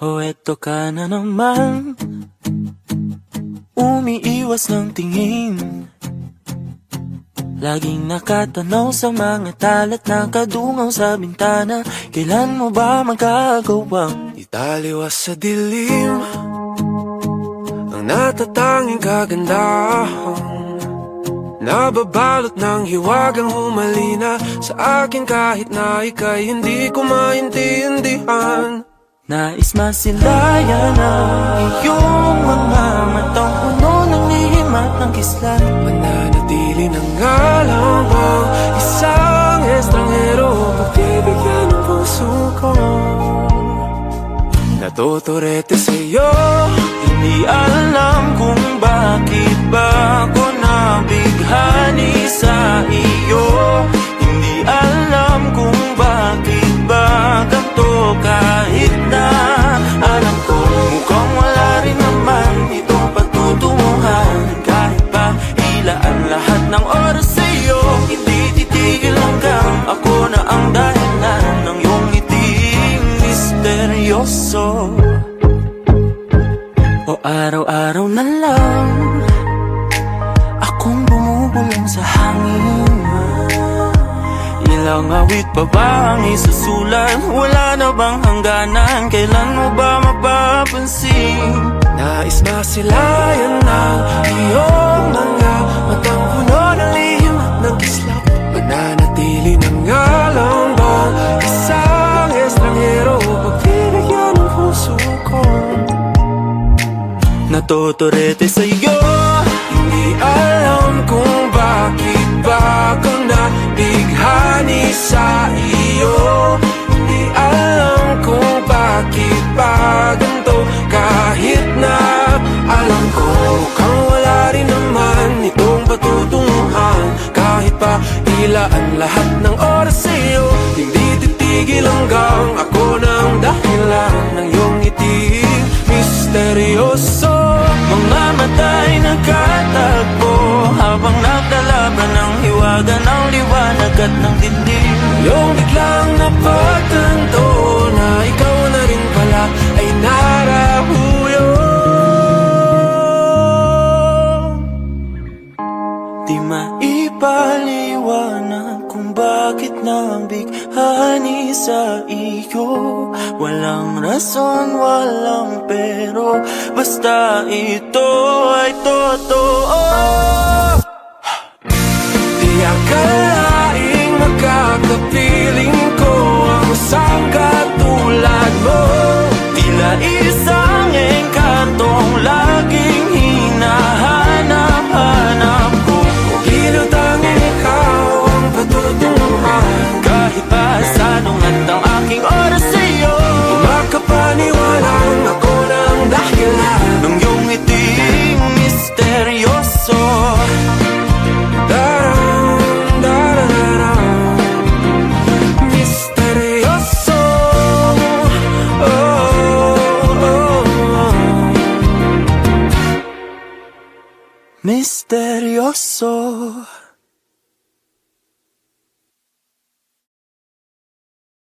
O eto ka na naman, umiiwas ng tingin, laging nakatanaw sa mga talat na kadungaw sa bintana. Kailan mo ba magagawang italiwas sa dilim ang natatanging kagandahan, nababalot ng hiwagang humalina sa akin kahit na ika'y hindi ko maintindihan. nais masilayan ang iyong mga matang puno ng lihim at ng kislan. Mananatili ng ngalang mo, isang estranghero, pagbibigyan ng puso ko. Natuturete sa'yo, Hindi alam kung bakit ba ako nabighani sa iyo. Hindi alam kung bakit ba ganito, kahit na alam ko mukhang wala rin naman itong pagtutunguhan. Kahit pa ilaan lahat ng oras sa iyo, hindi titigil hanggang ako na ang dahilan ng iyong ngiting misteryoso. O araw-araw na lang akong bumubulong sa hangin. Ilang awit pa ba ang isusulat? Wala na bang hangganan? Kailan mo ba mapapansin? nais masilayan ng iyong mga matang puno ng lihim at ng kislap. Mananatili ng ngalang mo, isang estranghero, pagbibigyan ng puso ko. Natuturete sa'yo, Hindi alam kung bakit ba ako nabighani sa iyo. Hindi alam kung bakit ba ganito, kahit na alam ko mukhang wala rin naman itong patutunguhan. Kahit pa ilaan lahat ng oras sa iyo, hindi titigil hanggang ako ng dahilan ng iyong ngiti misteryoso. mga mata'y nagkatagpo habang naglalaban ng hiwaga ng liwanag at ng dilim. Yung biglang napagtanto na ikaw na rin pala ay narahuyo. Di maipaliwanag kung bakit nabighani sa iyo. Walang rason, walang pero, basta ito ay totoo. Di akalaing makakapiling ko ang isang katulad mo. Tila isang engkantong laging hinahanap-hanap ko. Giliw tanging ikaw ang patutunguhan. Kahit pa sanungat ang aking oras sa iyo, Makapaniwalang ako ng dahilan nung iyong ngiting misteryoso. Daram, dararam, misteryoso. Oh, oh, oh. Misteryoso.